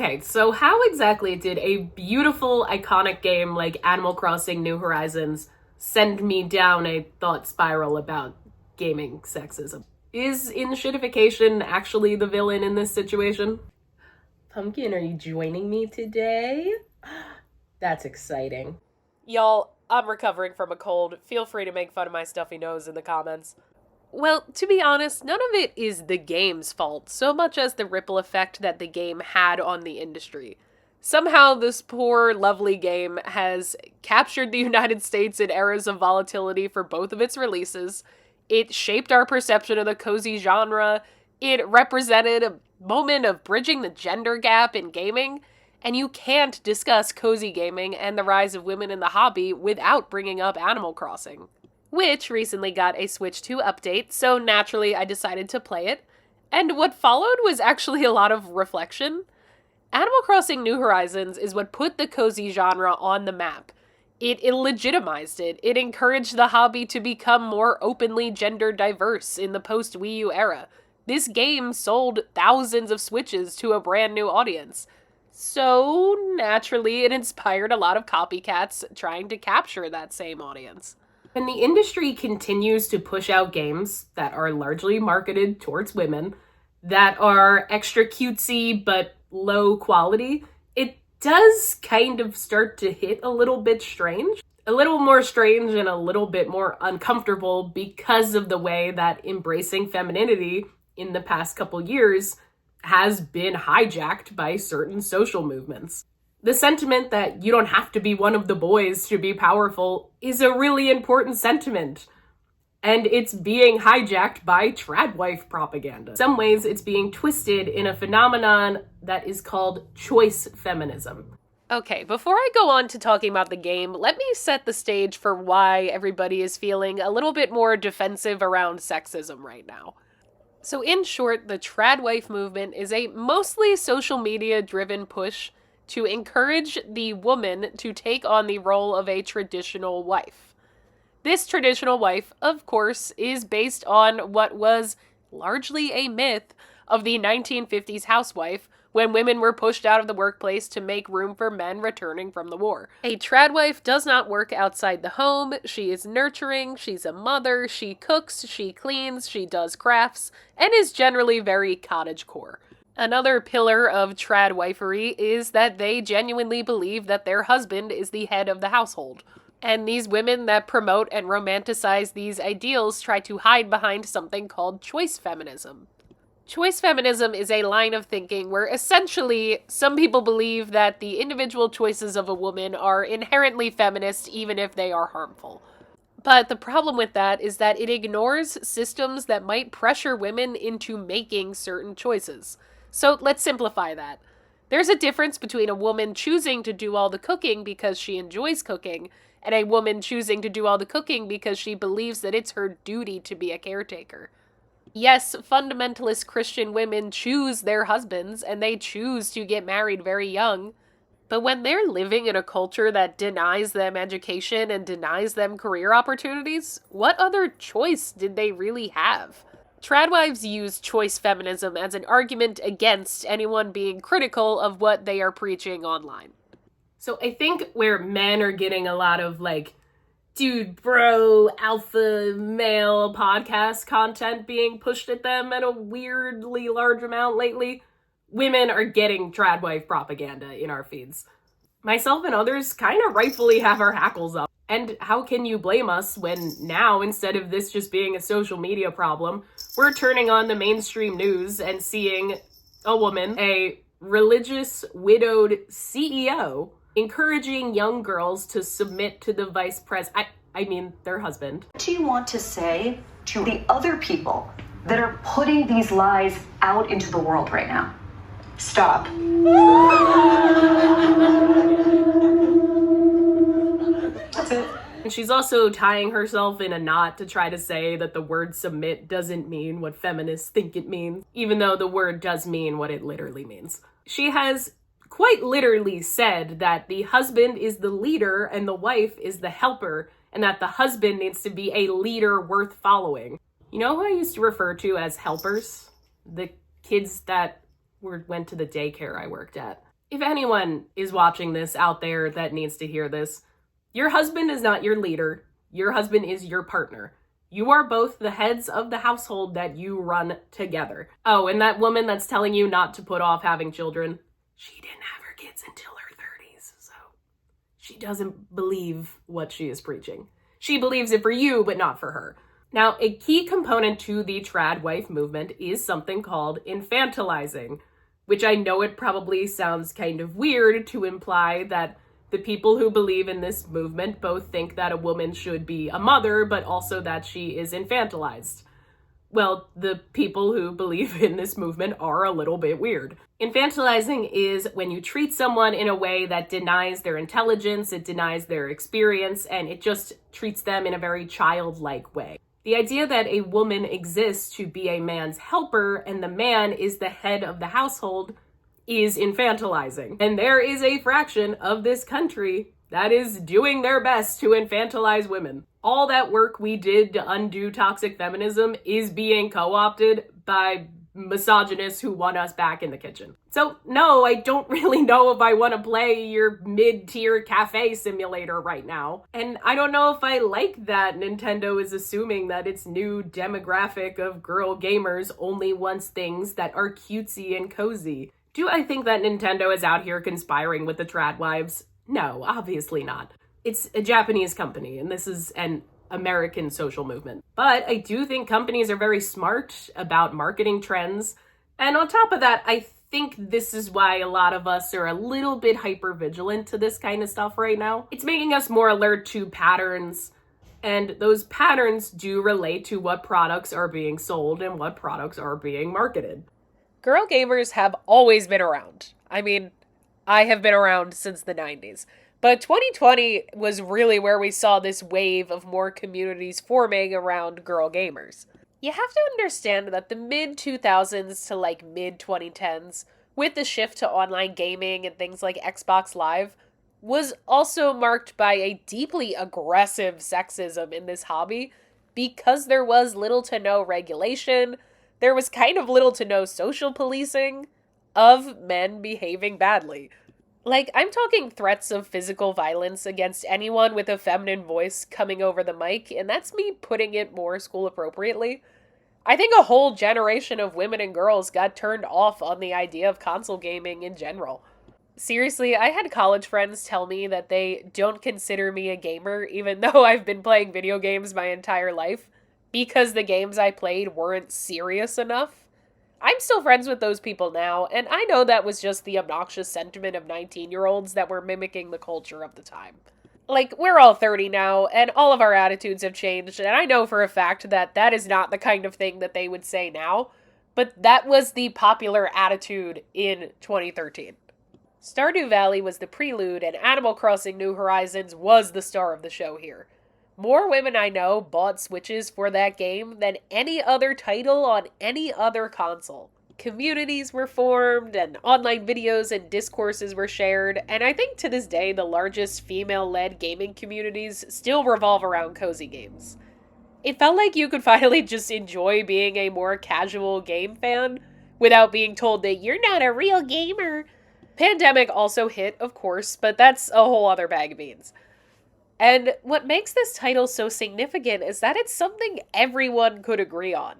Okay, so how exactly did a beautiful, iconic game like Animal Crossing New Horizons send me down a thought spiral about gaming sexism? Is inshittification actually the villain in this situation? Pumpkin, are you joining me today? That's exciting. Y'all, I'm recovering from a cold. Feel free to make fun of my stuffy nose in the comments. Well, to be honest, none of it is the game's fault, so much as the ripple effect that the game had on the industry. Somehow, this poor, lovely game has captured the United States in eras of volatility for both of its releases. It shaped our perception of the cozy genre. It represented a moment of bridging the gender gap in gaming. And you can't discuss cozy gaming and the rise of women in the hobby without bringing up Animal Crossing, which recently got a Switch 2 update, so naturally I decided to play it. And what followed was actually a lot of reflection. Animal Crossing New Horizons is what put the cozy genre on the map. It illegitimized it. It encouraged the hobby to become more openly gender diverse in the post-Wii U era. This game sold thousands of Switches to a brand new audience. So, naturally, it inspired a lot of copycats trying to capture that same audience. And the industry continues to push out games that are largely marketed towards women, that are extra cutesy but low quality. It does kind of start to hit a little bit strange. A little more strange and a little bit more uncomfortable because of the way that embracing femininity in the past couple years has been hijacked by certain social movements. The sentiment that you don't have to be one of the boys to be powerful is a really important sentiment. And it's being hijacked by tradwife propaganda. In some ways, it's being twisted in a phenomenon that is called choice feminism. Okay, before I go on to talking about the game, let me set the stage for why everybody is feeling a little bit more defensive around sexism right now. So in short, the tradwife movement is a mostly social media-driven push to encourage the woman to take on the role of a traditional wife. This traditional wife, of course, is based on what was largely a myth of the 1950s housewife, when women were pushed out of the workplace to make room for men returning from the war. A tradwife does not work outside the home. She is nurturing, she's a mother, she cooks, she cleans, she does crafts, and is generally very cottagecore. Another pillar of tradwifery is that they genuinely believe that their husband is the head of the household. And these women that promote and romanticize these ideals try to hide behind something called choice feminism. Choice feminism is a line of thinking where essentially some people believe that the individual choices of a woman are inherently feminist even if they are harmful. But the problem with that is that it ignores systems that might pressure women into making certain choices. So let's simplify that. There's a difference between a woman choosing to do all the cooking because she enjoys cooking and a woman choosing to do all the cooking because she believes that it's her duty to be a caretaker. Yes, fundamentalist Christian women choose their husbands, and they choose to get married very young. But when they're living in a culture that denies them education and denies them career opportunities, what other choice did they really have? Tradwives use choice feminism as an argument against anyone being critical of what they are preaching online. So I think where men are getting a lot of dude, bro, alpha male podcast content being pushed at them at a weirdly large amount lately, women are getting tradwife propaganda in our feeds. Myself and others kind of rightfully have our hackles up. And how can you blame us when now, instead of this just being a social media problem, we're turning on the mainstream news and seeing a woman, a religious widowed CEO, encouraging young girls to submit to the vice president, I mean their husband. What do you want to say to the other people that are putting these lies out into the world right now? Stop. That's it. And she's also tying herself in a knot to try to say that the word submit doesn't mean what feminists think it means, even though the word does mean what it literally means. She has quite literally said that the husband is the leader and the wife is the helper, and that the husband needs to be a leader worth following. You know who I used to refer to as helpers? The kids that went to the daycare I worked at. If anyone is watching this out there that needs to hear this, your husband is not your leader. Your husband is your partner. You are both the heads of the household that you run together. Oh, and that woman that's telling you not to put off having children, she didn't have her kids until her 30s, so she doesn't believe what she is preaching. She believes it for you, but not for her. Now, a key component to the trad wife movement is something called infantilizing, which I know it probably sounds kind of weird to imply that the people who believe in this movement both think that a woman should be a mother, but also that she is infantilized. Well, the people who believe in this movement are a little bit weird. Infantilizing is when you treat someone in a way that denies their intelligence, it denies their experience, and it just treats them in a very childlike way. The idea that a woman exists to be a man's helper and the man is the head of the household is infantilizing. And there is a fraction of this country that is doing their best to infantilize women. All that work we did to undo toxic feminism is being co-opted by misogynists who want us back in the kitchen. So no, I don't really know if I want to play your mid-tier cafe simulator right now. And I don't know if I like that Nintendo is assuming that its new demographic of girl gamers only wants things that are cutesy and cozy. Do I think that Nintendo is out here conspiring with the trad wives? No, obviously not. It's a Japanese company, and this is an American social movement. But I do think companies are very smart about marketing trends. And on top of that, I think this is why a lot of us are a little bit hyper-vigilant to this kind of stuff right now. It's making us more alert to patterns, and those patterns do relate to what products are being sold and what products are being marketed. Girl gamers have always been around. I mean, I have been around since the 90s. But 2020 was really where we saw this wave of more communities forming around girl gamers. You have to understand that the mid-2000s to like mid-2010s, with the shift to online gaming and things like Xbox Live, was also marked by a deeply aggressive sexism in this hobby because there was little to no regulation, there was kind of little to no social policing of men behaving badly. Like, I'm talking threats of physical violence against anyone with a feminine voice coming over the mic, and that's me putting it more school appropriately. I think a whole generation of women and girls got turned off on the idea of console gaming in general. Seriously, I had college friends tell me that they don't consider me a gamer, even though I've been playing video games my entire life, because the games I played weren't serious enough. I'm still friends with those people now, and I know that was just the obnoxious sentiment of 19-year-olds that were mimicking the culture of the time. Like, we're all 30 now, and all of our attitudes have changed, and I know for a fact that that is not the kind of thing that they would say now, but that was the popular attitude in 2013. Stardew Valley was the prelude, and Animal Crossing New Horizons was the star of the show here. More women I know bought Switches for that game than any other title on any other console. Communities were formed, and online videos and discourses were shared, and I think to this day the largest female-led gaming communities still revolve around cozy games. It felt like you could finally just enjoy being a more casual game fan without being told that you're not a real gamer. Pandemic also hit, of course, but that's a whole other bag of beans. And what makes this title so significant is that it's something everyone could agree on.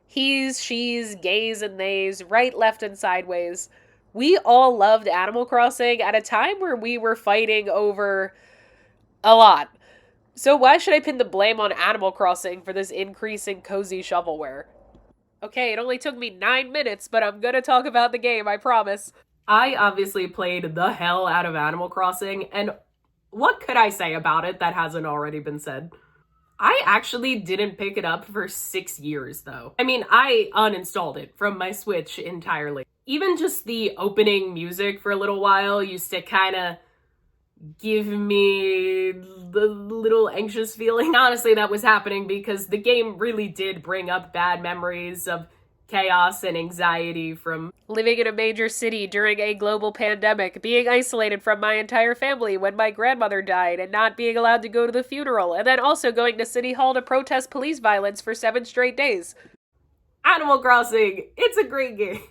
He's, she's, gays and theys, right, left, and sideways. We all loved Animal Crossing at a time where we were fighting over a lot. So why should I pin the blame on Animal Crossing for this increase in cozy shovelware? Okay, it only took me 9 minutes, but I'm gonna talk about the game, I promise. I obviously played the hell out of Animal Crossing, and what could I say about it that hasn't already been said? I actually didn't pick it up for 6 years, though. I mean, I uninstalled it from my Switch entirely. Even just the opening music for a little while used to kind of give me the little anxious feeling. Honestly, that was happening because the game really did bring up bad memories of chaos and anxiety from living in a major city during a global pandemic, being isolated from my entire family when my grandmother died and not being allowed to go to the funeral, and then also going to City Hall to protest police violence for 7 straight days. Animal Crossing, it's a great game.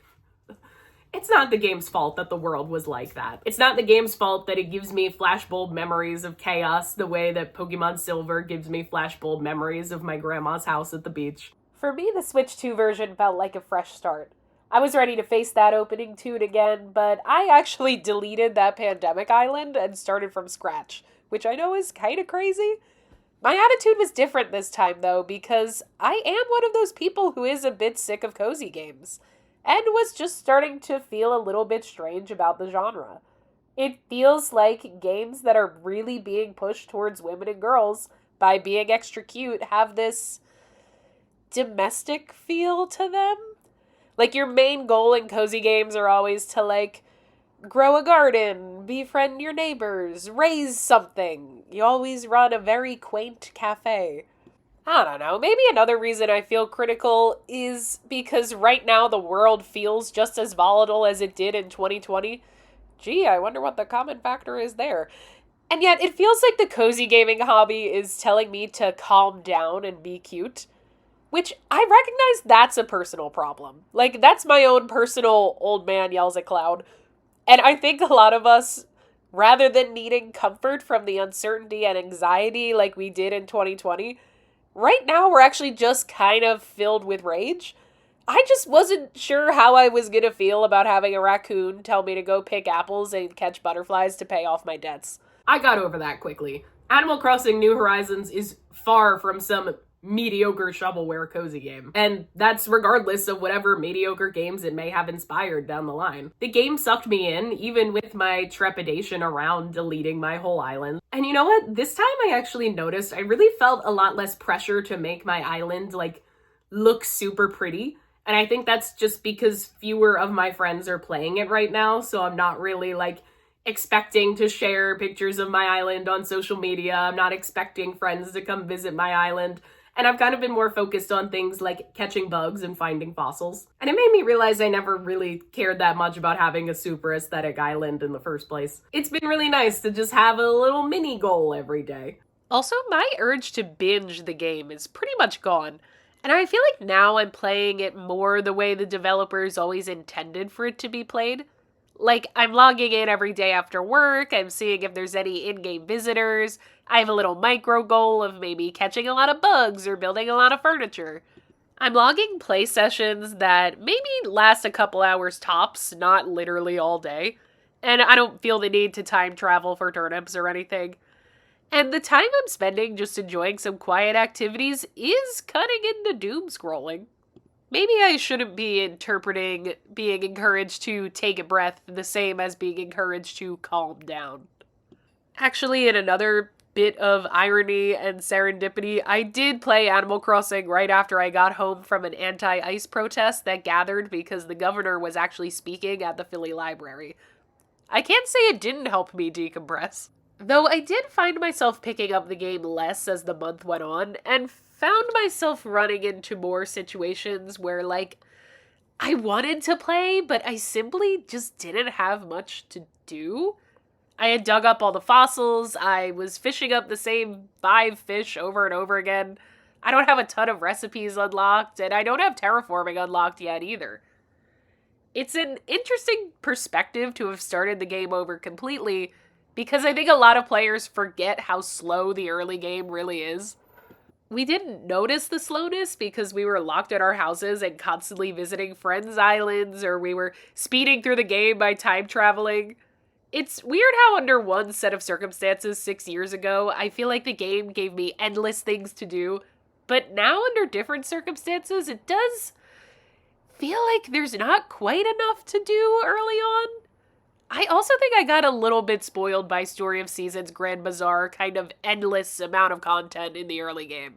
It's not the game's fault that the world was like that. It's not the game's fault that it gives me flashbulb memories of chaos the way that Pokemon Silver gives me flashbulb memories of my grandma's house at the beach. For me, the Switch 2 version felt like a fresh start. I was ready to face that opening tune again, but I actually deleted that Pandemic Island and started from scratch, which I know is kind of crazy. My attitude was different this time, though, because I am one of those people who is a bit sick of cozy games, and was just starting to feel a little bit strange about the genre. It feels like games that are really being pushed towards women and girls by being extra cute have this domestic feel to them. Like, your main goal in cozy games are always to, like, grow a garden, befriend your neighbors, raise something. You always run a very quaint cafe. I don't know, maybe another reason I feel critical is because right now the world feels just as volatile as it did in 2020. Gee, I wonder what the common factor is there. And yet it feels like the cozy gaming hobby is telling me to calm down and be cute. Which, I recognize that's a personal problem. Like, that's my own personal old man yells at cloud. And I think a lot of us, rather than needing comfort from the uncertainty and anxiety like we did in 2020, right now we're actually just kind of filled with rage. I just wasn't sure how I was going to feel about having a raccoon tell me to go pick apples and catch butterflies to pay off my debts. I got over that quickly. Animal Crossing New Horizons is far from some mediocre shovelware cozy game. And that's regardless of whatever mediocre games it may have inspired down the line. The game sucked me in, even with my trepidation around deleting my whole island. And you know what? This time I actually noticed I really felt a lot less pressure to make my island, like, look super pretty. And I think that's just because fewer of my friends are playing it right now, so I'm not really, like, expecting to share pictures of my island on social media. I'm not expecting friends to come visit my island. And I've kind of been more focused on things like catching bugs and finding fossils. And it made me realize I never really cared that much about having a super aesthetic island in the first place. It's been really nice to just have a little mini goal every day. Also, my urge to binge the game is pretty much gone. And I feel like now I'm playing it more the way the developers always intended for it to be played. Like, I'm logging in every day after work, I'm seeing if there's any in-game visitors, I have a little micro goal of maybe catching a lot of bugs or building a lot of furniture. I'm logging play sessions that maybe last a couple hours tops, not literally all day, and I don't feel the need to time travel for turnips or anything. And the time I'm spending just enjoying some quiet activities is cutting into doom scrolling. Maybe I shouldn't be interpreting being encouraged to take a breath the same as being encouraged to calm down. Actually, in another bit of irony and serendipity, I did play Animal Crossing right after I got home from an anti-ice protest that gathered because the governor was actually speaking at the Philly Library. I can't say it didn't help me decompress. Though I did find myself picking up the game less as the month went on, and found myself running into more situations where, like, I wanted to play, but I simply just didn't have much to do. I had dug up all the fossils, I was fishing up the same 5 fish over and over again. I don't have a ton of recipes unlocked, and I don't have terraforming unlocked yet either. It's an interesting perspective to have started the game over completely, because I think a lot of players forget how slow the early game really is. We didn't notice the slowness because we were locked at our houses and constantly visiting friends' islands, or we were speeding through the game by time traveling. It's weird how under one set of circumstances 6 years ago, I feel like the game gave me endless things to do, but now under different circumstances, it does feel like there's not quite enough to do early on. I also think I got a little bit spoiled by Story of Seasons Grand Bazaar, kind of endless amount of content in the early game.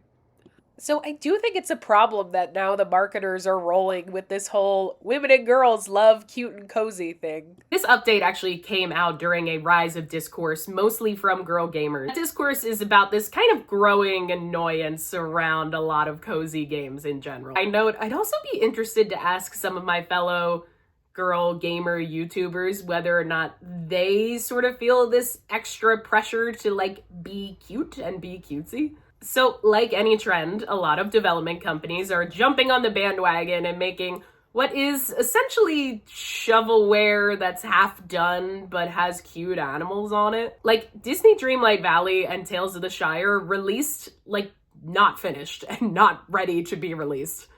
So I do think it's a problem that now the marketers are rolling with this whole women and girls love cute and cozy thing. This update actually came out during a rise of discourse, mostly from girl gamers. Discourse is about this kind of growing annoyance around a lot of cozy games in general. I note I'd also be interested to ask some of my fellow girl gamer YouTubers whether or not they sort of feel this extra pressure to, like, be cute and be cutesy. So, like any trend, a lot of development companies are jumping on the bandwagon and making what is essentially shovelware that's half done but has cute animals on it. Like, Disney Dreamlight Valley and Tales of the Shire released, like, not finished and not ready to be released.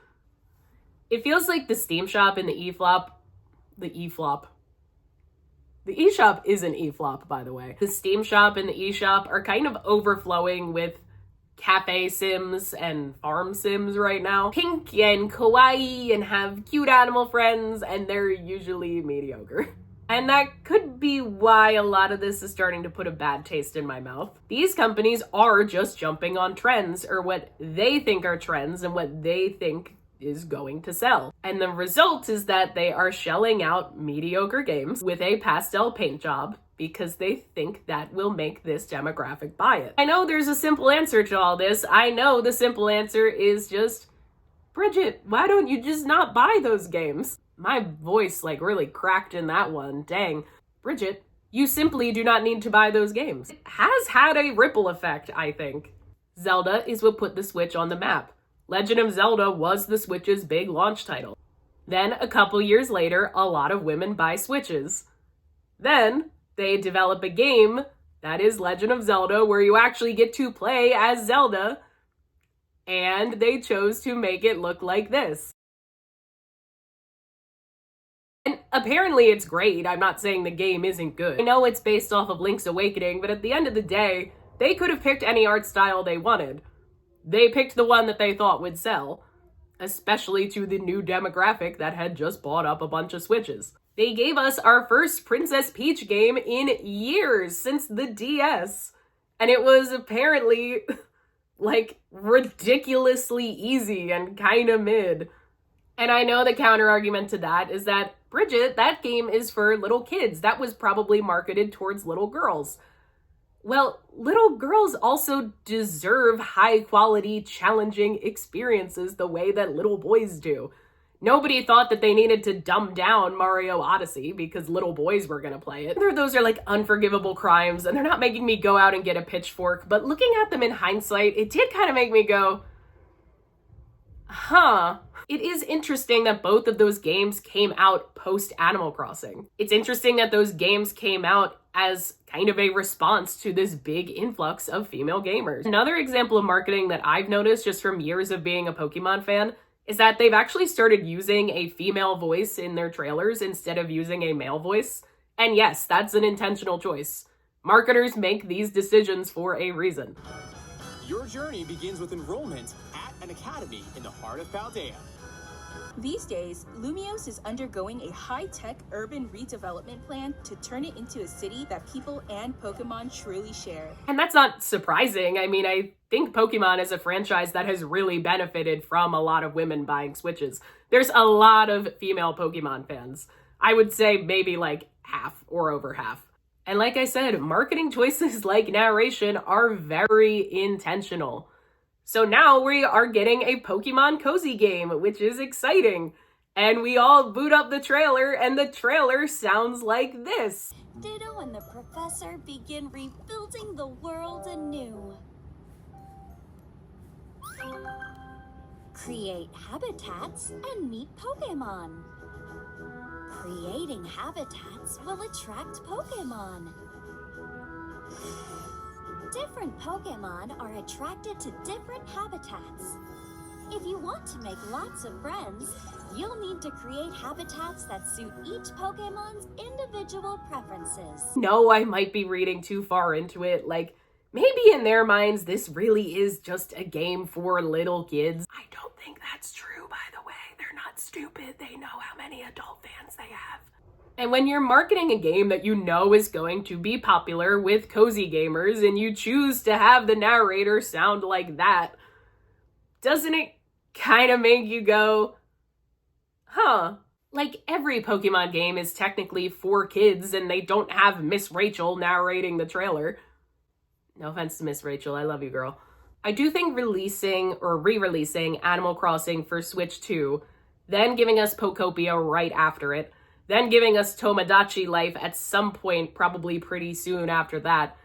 It feels like the Steam Shop and the eFlop. The eShop is an eFlop, by the way. The Steam Shop and the eShop are kind of overflowing with cafe sims and farm sims right now. Pink and kawaii and have cute animal friends, and they're usually mediocre. And that could be why a lot of this is starting to put a bad taste in my mouth. These companies are just jumping on trends, or what they think are trends and what they think is going to sell. And the result is that they are shelling out mediocre games with a pastel paint job because they think that will make this demographic buy it. I know there's a simple answer to all this. I know the simple answer is just, Bridget, why don't you just not buy those games? My voice like really cracked in that one. Dang. Bridget, you simply do not need to buy those games. It has had a ripple effect, I think. Zelda is what put the Switch on the map. Legend of Zelda was the Switch's big launch title. Then, a couple years later, a lot of women buy Switches. Then, they develop a game that is Legend of Zelda where you actually get to play as Zelda, and they chose to make it look like this. And apparently it's great. I'm not saying the game isn't good. I know it's based off of Link's Awakening, but at the end of the day, they could have picked any art style they wanted. They picked the one that they thought would sell, especially to the new demographic that had just bought up a bunch of Switches. They gave us our first Princess Peach game in years, since the DS. And it was apparently, like, ridiculously easy and kinda mid. And I know the counter-argument to that is that, Bridget, that game is for little kids. That was probably marketed towards little girls. Well, little girls also deserve high-quality, challenging experiences the way that little boys do. Nobody thought that they needed to dumb down Mario Odyssey because little boys were gonna play it. Those are like unforgivable crimes, and they're not making me go out and get a pitchfork, but looking at them in hindsight, it did kind of make me go, huh. It is interesting that both of those games came out post Animal Crossing. It's interesting that those games came out as kind of a response to this big influx of female gamers. Another example of marketing that I've noticed just from years of being a Pokemon fan is that they've actually started using a female voice in their trailers instead of using a male voice. And yes, that's an intentional choice. Marketers make these decisions for a reason. Your journey begins with enrollment at an academy in the heart of Paldea. These days, Lumios is undergoing a high-tech urban redevelopment plan to turn it into a city that people and Pokemon truly share. And that's not surprising. I mean, I think Pokemon is a franchise that has really benefited from a lot of women buying Switches. There's a lot of female Pokemon fans. I would say maybe like half or over half. And like I said, marketing choices like narration are very intentional. So now we are getting a Pokemon cozy game, which is exciting. And we all boot up the trailer, and the trailer sounds like this. Ditto and the professor begin rebuilding the world anew. Create habitats and meet Pokemon. Creating habitats will attract Pokemon. Different Pokemon are attracted to different habitats. If you want to make lots of friends, you'll need to create habitats that suit each Pokemon's individual preferences. No, I might be reading too far into it. Like, maybe in their minds, this really is just a game for little kids. I don't think that's true, by the way. They're not stupid. They know how many adult fans they have. And when you're marketing a game that you know is going to be popular with cozy gamers and you choose to have the narrator sound like that, doesn't it kind of make you go, huh? Like, every Pokemon game is technically for kids and they don't have Miss Rachel narrating the trailer. No offense to Miss Rachel, I love you, girl. I do think releasing or re-releasing Animal Crossing for Switch 2, then giving us Pokopia right after it, then giving us Tomodachi Life at some point, probably pretty soon after that,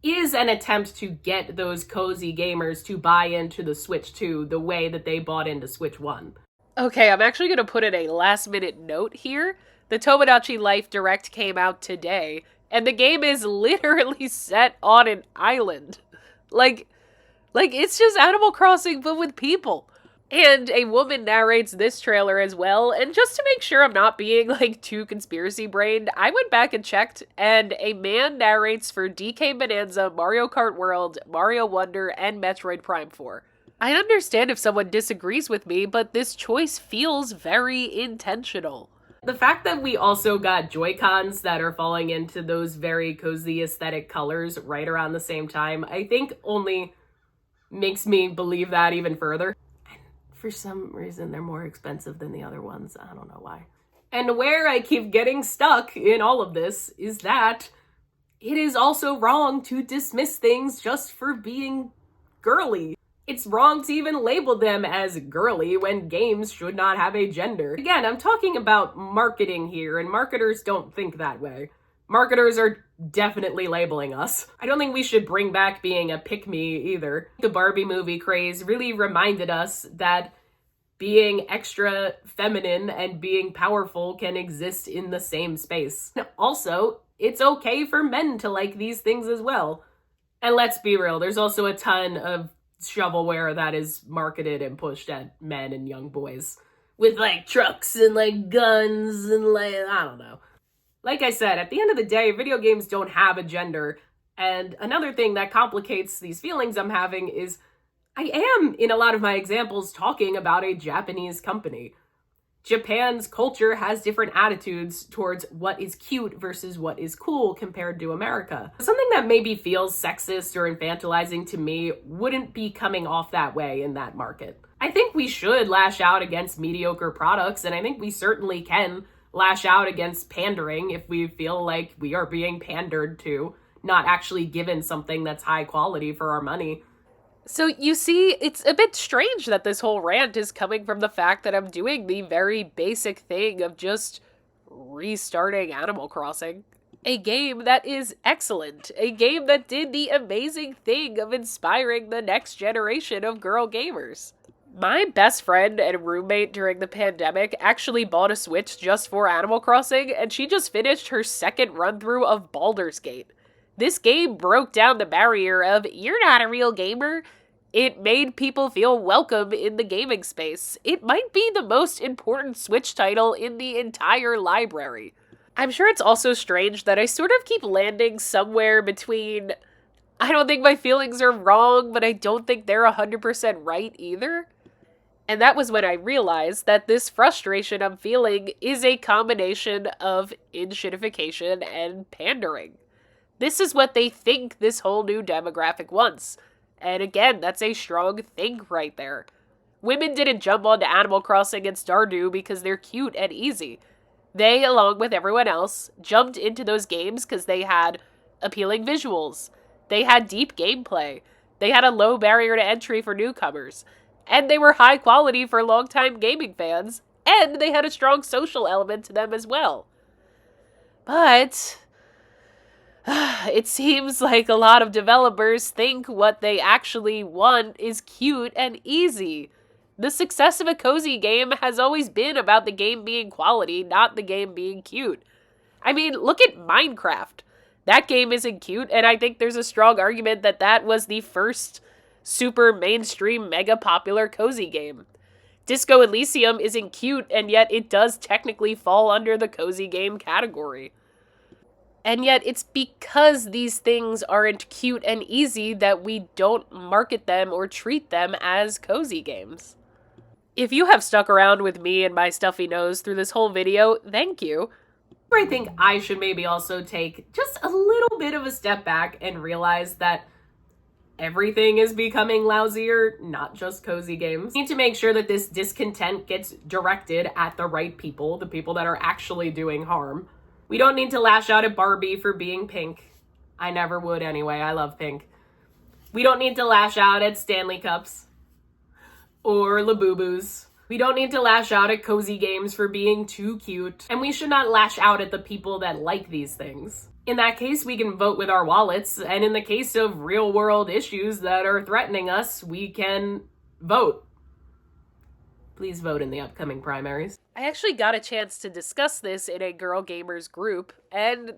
is an attempt to get those cozy gamers to buy into the Switch 2 the way that they bought into Switch 1. Okay, I'm actually going to put in a last-minute note here. The Tomodachi Life Direct came out today, and the game is literally set on an island. Like it's just Animal Crossing, but with people. And a woman narrates this trailer as well, and just to make sure I'm not being, too conspiracy-brained, I went back and checked, and a man narrates for DK Bonanza, Mario Kart World, Mario Wonder, and Metroid Prime 4. I understand if someone disagrees with me, but this choice feels very intentional. The fact that we also got Joy-Cons that are falling into those very cozy aesthetic colors right around the same time, I think only makes me believe that even further. And for some reason, they're more expensive than the other ones. I don't know why. And where I keep getting stuck in all of this is that it is also wrong to dismiss things just for being girly. It's wrong to even label them as girly when games should not have a gender. Again, I'm talking about marketing here, and marketers don't think that way. Marketers are definitely labeling us. I don't think we should bring back being a pick-me either. The Barbie movie craze really reminded us that being extra feminine and being powerful can exist in the same space. Also, it's okay for men to like these things as well. And let's be real, there's also a ton of shovelware that is marketed and pushed at men and young boys with trucks and guns and I don't know. Like I said, at the end of the day, video games don't have a gender. And another thing that complicates these feelings I'm having is I am, in a lot of my examples, talking about a Japanese company. Japan's culture has different attitudes towards what is cute versus what is cool compared to America. Something that maybe feels sexist or infantilizing to me wouldn't be coming off that way in that market. I think we should lash out against mediocre products, and I think we certainly can lash out against pandering if we feel like we are being pandered to, not actually given something that's high quality for our money. So you see, it's a bit strange that this whole rant is coming from the fact that I'm doing the very basic thing of just restarting Animal Crossing. A game that is excellent. A game that did the amazing thing of inspiring the next generation of girl gamers. My best friend and roommate during the pandemic actually bought a Switch just for Animal Crossing, and she just finished her second run-through of Baldur's Gate. This game broke down the barrier of, you're not a real gamer. It made people feel welcome in the gaming space. It might be the most important Switch title in the entire library. I'm sure it's also strange that I sort of keep landing somewhere between, I don't think my feelings are wrong, but I don't think they're 100% right either. And that was when I realized that this frustration I'm feeling is a combination of inshittification and pandering. This is what they think this whole new demographic wants. And again, that's a strong think right there. Women didn't jump onto Animal Crossing and Stardew because they're cute and easy. They, along with everyone else, jumped into those games because they had appealing visuals. They had deep gameplay. They had a low barrier to entry for newcomers. And they were high quality for longtime gaming fans. And they had a strong social element to them as well. But it seems like a lot of developers think what they actually want is cute and easy. The success of a cozy game has always been about the game being quality, not the game being cute. I mean, look at Minecraft. That game isn't cute, and I think there's a strong argument that that was the first super mainstream, mega popular cozy game. Disco Elysium isn't cute, and yet it does technically fall under the cozy game category. And yet it's because these things aren't cute and easy that we don't market them or treat them as cozy games. If you have stuck around with me and my stuffy nose through this whole video, thank you. I think I should maybe also take just a little bit of a step back and realize that everything is becoming lousier, not just cozy games. We need to make sure that this discontent gets directed at the right people, the people that are actually doing harm. We don't need to lash out at Barbie for being pink. I never would anyway, I love pink. We don't need to lash out at Stanley Cups or Labubu's. We don't need to lash out at cozy games for being too cute. And we should not lash out at the people that like these things. In that case, we can vote with our wallets, and in the case of real-world issues that are threatening us, we can vote. Please vote in the upcoming primaries. I actually got a chance to discuss this in a Girl Gamers group, and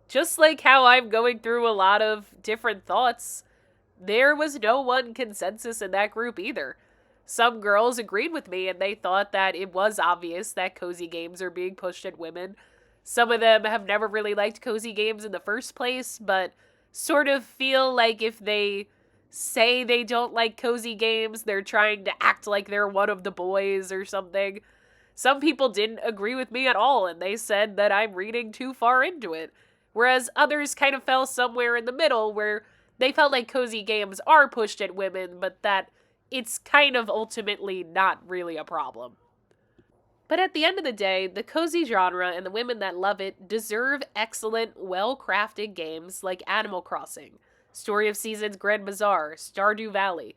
just like how I'm going through a lot of different thoughts, there was no one consensus in that group either. Some girls agreed with me and they thought that it was obvious that cozy games are being pushed at women. Some of them have never really liked cozy games in the first place, but sort of feel like if they say they don't like cozy games, they're trying to act like they're one of the boys or something. Some people didn't agree with me at all, and they said that I'm reading too far into it. Whereas others kind of fell somewhere in the middle, where they felt like cozy games are pushed at women, but that it's kind of ultimately not really a problem. But at the end of the day, the cozy genre and the women that love it deserve excellent, well-crafted games like Animal Crossing, Story of Seasons Grand Bazaar, Stardew Valley.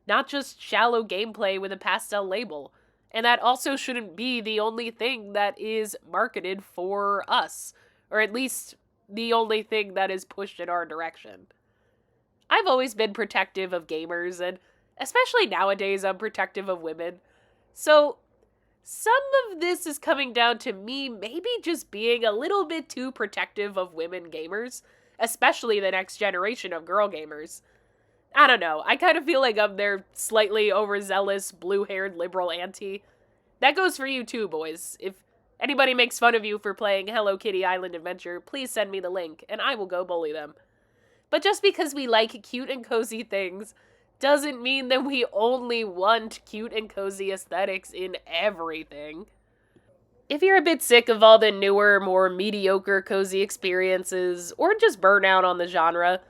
Not just shallow gameplay with a pastel label. And that also shouldn't be the only thing that is marketed for us. Or at least the only thing that is pushed in our direction. I've always been protective of gamers, and especially nowadays I'm protective of women. So some of this is coming down to me maybe just being a little bit too protective of women gamers, especially the next generation of girl gamers. I don't know, I kind of feel like I'm their slightly overzealous, blue-haired liberal auntie. That goes for you too, boys. If anybody makes fun of you for playing Hello Kitty Island Adventure, please send me the link, and I will go bully them. But just because we like cute and cozy things doesn't mean that we only want cute and cozy aesthetics in everything. If you're a bit sick of all the newer, more mediocre cozy experiences, or just burnout on the genre,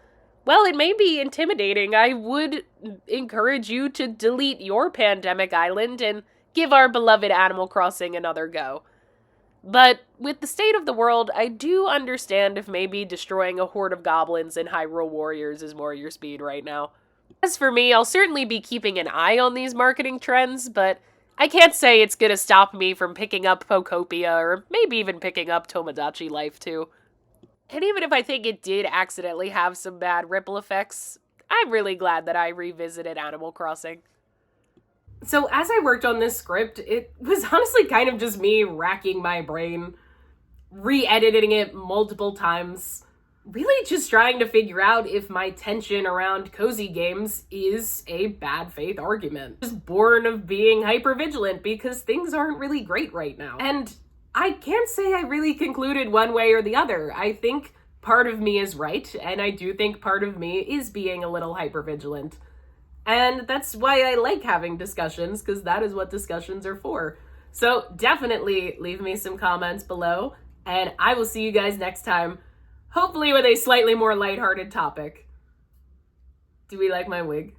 well, it may be intimidating. I would encourage you to delete your pandemic island and give our beloved Animal Crossing another go. But with the state of the world, I do understand if maybe destroying a horde of goblins and Hyrule Warriors is more your speed right now. As for me, I'll certainly be keeping an eye on these marketing trends, but I can't say it's gonna stop me from picking up Pokopia, or maybe even picking up Tomodachi Life too. And even if I think it did accidentally have some bad ripple effects, I'm really glad that I revisited Animal Crossing. So as I worked on this script, it was honestly kind of just me racking my brain, re-editing it multiple times, really just trying to figure out if my tension around cozy games is a bad faith argument. Just born of being hypervigilant because things aren't really great right now. And I can't say I really concluded one way or the other. I think part of me is right, and I do think part of me is being a little hypervigilant. And that's why I like having discussions, because that is what discussions are for. So definitely leave me some comments below, and I will see you guys next time, hopefully with a slightly more lighthearted topic. Do we like my wig?